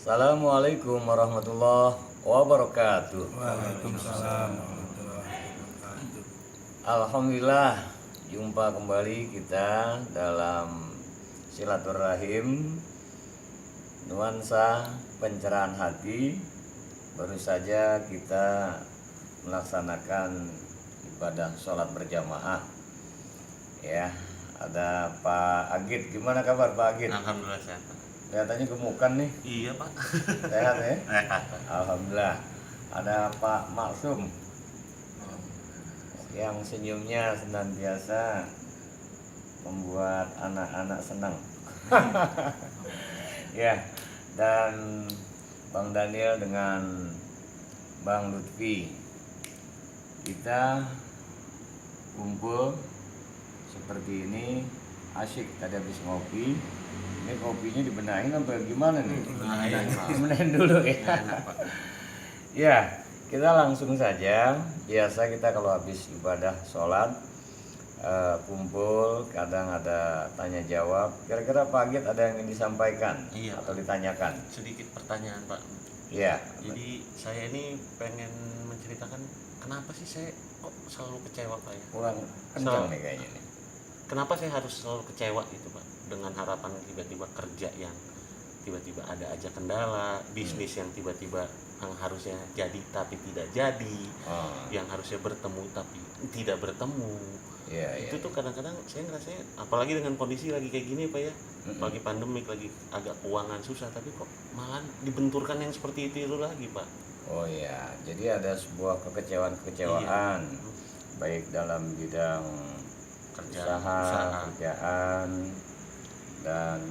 Assalamualaikum warahmatullahi wabarakatuh. Waalaikumsalam warahmatullahi wabarakatuh. Alhamdulillah, jumpa kembali kita dalam silaturahim nuansa pencerahan hati. Baru saja kita melaksanakan ibadah sholat berjamaah. Ya, ada Pak Agit. Gimana kabar Pak Agit? Alhamdulillah sehat. Kelihatannya gemukan nih. Iya Pak. Sehat ya? Sehat. Alhamdulillah. Ada Pak Maksum yang senyumnya senantiasa membuat anak-anak senang. Ya, dan Bang Daniel dengan Bang Lutfi, kita kumpul seperti ini, asyik. Tadi habis ngopi. Ini kopinya dibenahin apa gimana nih? Dibenahin dulu ya. Ya, kita langsung saja. Biasa kita kalau habis ibadah sholat kumpul, kadang ada tanya jawab. Kira-kira Pak Agit ada yang ingin disampaikan Iya, atau ditanyakan? sedikit pertanyaan Pak. Ya. Jadi saya ini pengen menceritakan kenapa sih saya kok selalu kecewa Pak ya? Kurang kencang nih kayaknya nih. Kenapa saya harus selalu kecewa gitu Pak? Dengan harapan tiba-tiba kerja yang tiba-tiba ada aja kendala, bisnis yang tiba-tiba yang harusnya jadi tapi tidak jadi, yang harusnya bertemu tapi tidak bertemu. Iya, Itu iya. tuh kadang-kadang saya ngerasanya, apalagi dengan kondisi lagi kayak gini Pak ya, lagi pandemik, lagi agak keuangan susah, tapi kok malah dibenturkan yang seperti itu lagi Pak. Oh iya, jadi ada sebuah kekecewaan-kekecewaan baik dalam bidang usaha, kerjaan, dan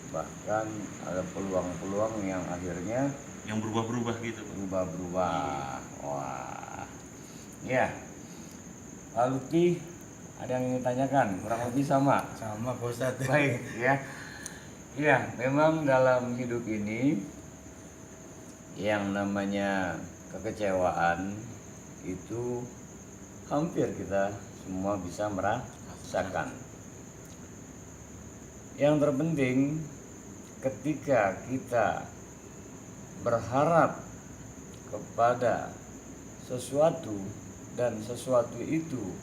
bahkan ada peluang-peluang yang akhirnya Yang berubah-berubah gitu Pak. berubah-berubah. Wah, ya. Lalu ada yang ingin tanyakan? Kurang lebih sama. Sama Pak Ustadz. Baik, ya. Ya, memang dalam hidup ini yang namanya kekecewaan itu hampir kita semua bisa merasakan. Yang terpenting ketika kita berharap kepada sesuatu dan sesuatu itu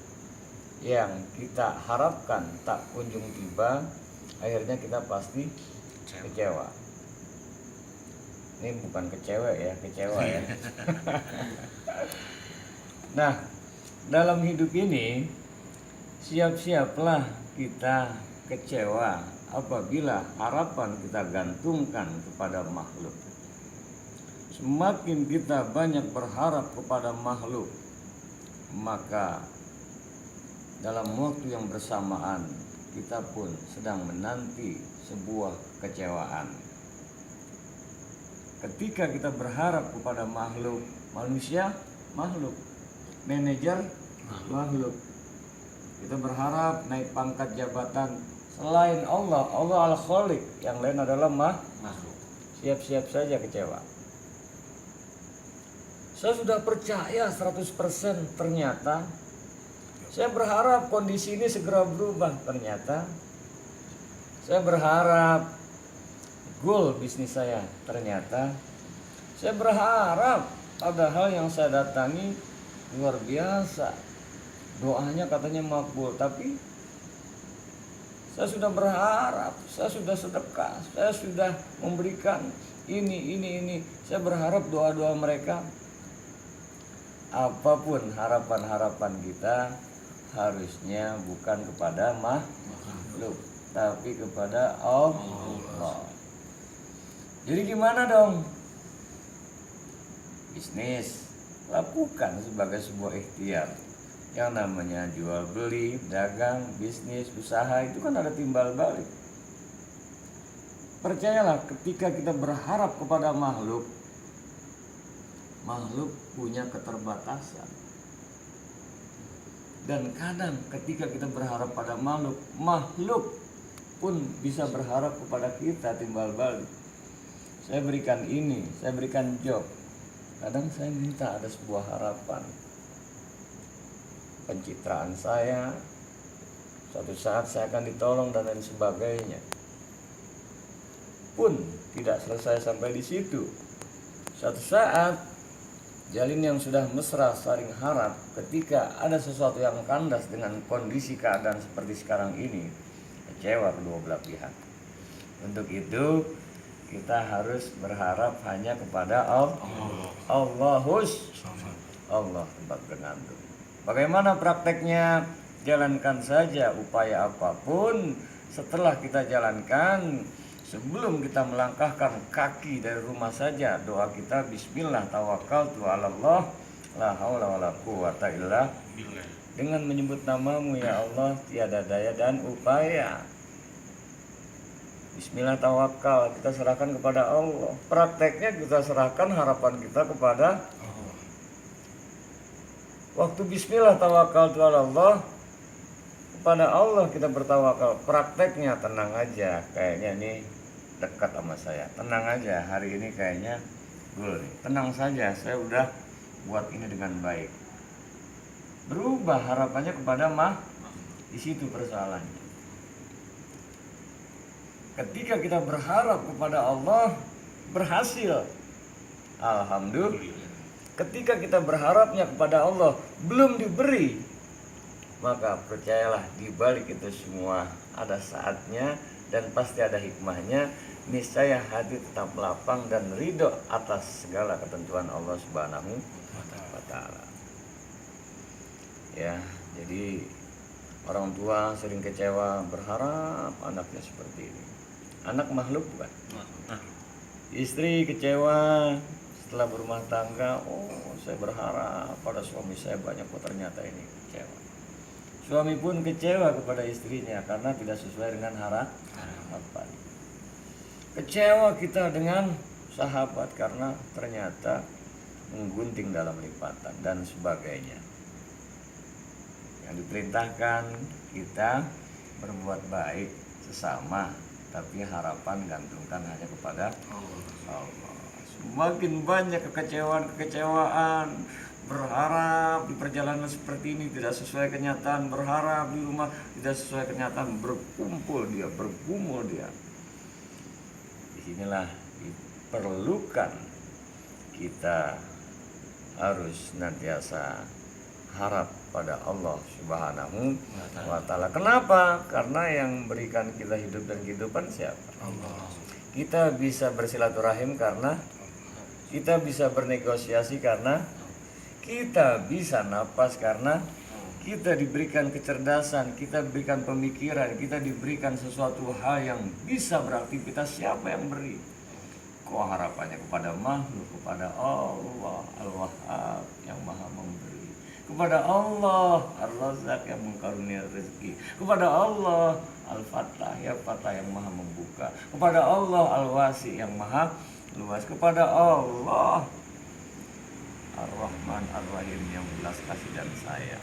yang kita harapkan tak kunjung tiba, akhirnya kita pasti kecewa. Ini bukan kecewa ya, kecewa ya. Nah, dalam hidup ini siap-siaplah kita kecewa apabila harapan kita gantungkan kepada makhluk. Semakin kita banyak berharap kepada makhluk, maka dalam waktu yang bersamaan kita pun sedang menanti sebuah kekecewaan. Ketika kita berharap kepada makhluk, manusia makhluk, manajer makhluk. Kita berharap naik pangkat jabatan selain Allah, Allah Al-Khaliq, yang lain adalah makhluk. Siap-siap saja kecewa. Saya sudah percaya 100%, ternyata saya berharap kondisi ini segera berubah, ternyata saya berharap goal bisnis saya, ternyata saya berharap padahal yang saya datangi luar biasa, doanya katanya makbul, tapi saya sudah berharap, saya sudah sedekah, saya sudah memberikan ini, saya berharap doa-doa mereka. Apapun harapan-harapan kita harusnya bukan kepada makhluk, tapi kepada Allah. Jadi gimana dong? Bisnis lakukan sebagai sebuah ikhtiar. Yang namanya jual beli, dagang, bisnis, usaha itu kan ada timbal balik. Percayalah, ketika kita berharap kepada makhluk, makhluk punya keterbatasan. Dan kadang ketika kita berharap pada makhluk, makhluk pun bisa berharap kepada kita timbal balik. Saya berikan ini, saya berikan job. Kadang saya minta ada sebuah harapan, pencitraan saya, suatu saat saya akan ditolong dan lain sebagainya. pun tidak selesai sampai di situ. Suatu saat jalin yang sudah mesra saling harap, ketika ada sesuatu yang kandas dengan kondisi keadaan seperti sekarang ini, kecewa kedua belah pihak. Untuk itu kita harus berharap hanya kepada Allah. Allah tempat bergantung. Bagaimana prakteknya? Jalankan saja upaya apapun. Setelah kita jalankan, sebelum kita melangkahkan kaki dari rumah saja, doa kita bismillah tawakkaltu 'alallah la haula wala quwata illa billah. Dengan menyebut namamu ya Allah, tiada daya dan upaya. Bismillah tawakal, kita serahkan kepada Allah. Prakteknya kita serahkan harapan kita kepada Allah. Waktu bismillah tawakal tu Allah, kepada Allah kita bertawakal. Prakteknya tenang aja, kayaknya ini dekat sama saya. Tenang aja, hari ini kayaknya gol nih. Tenang saja, saya udah buat ini dengan baik. Berubah harapannya kepada di situ persoalannya. Ketika kita berharap kepada Allah, berhasil. Alhamdulillah. Ketika kita berharapnya kepada Allah belum diberi, maka percayalah di balik itu semua ada saatnya dan pasti ada hikmahnya. Niscaya hati tetap lapang dan ridho atas segala ketentuan Allah Subhanahu wa Ta'ala. Ya, jadi orang tua sering kecewa berharap anaknya seperti ini. Anak makhluk bukan? Istri kecewa setelah berumah tangga, saya berharap pada suami saya banyak, kok ternyata ini kecewa. Suami pun kecewa kepada istrinya karena tidak sesuai dengan harapan. Kecewa kita dengan sahabat karena ternyata menggunting dalam lipatan dan sebagainya. Yang diperintahkan kita berbuat baik sesama, tapi harapan gantungkan hanya kepada Allah. Semakin banyak kekecewaan, berharap di perjalanan seperti ini tidak sesuai kenyataan, berharap di rumah tidak sesuai kenyataan, bergumul dia. Disinilah diperlukan kita harus senantiasa harap pada Allah Subhanahu wa Ta'ala. Kenapa? Karena yang memberikan kita hidup dan kehidupan siapa? Allah. Kita bisa bersilaturahim karena kita bisa bernegosiasi karena kita bisa napas karena kita diberikan kecerdasan, kita diberikan pemikiran, kita diberikan sesuatu hal yang bisa beraktivitas. Siapa yang beri? Kok harapannya kepada makhluk, kepada Allah Al-Wahhab yang Maha Memberi, kepada Allah Ar-Razzaq yang mengkarunia rezeki, kepada Allah Al-Fattah ya Fattah yang Maha Membuka, kepada Allah Al-Wasi yang Maha Luas, kepada Allah Ar-Rahman Ar-Rahim yang belas kasih dan sayang.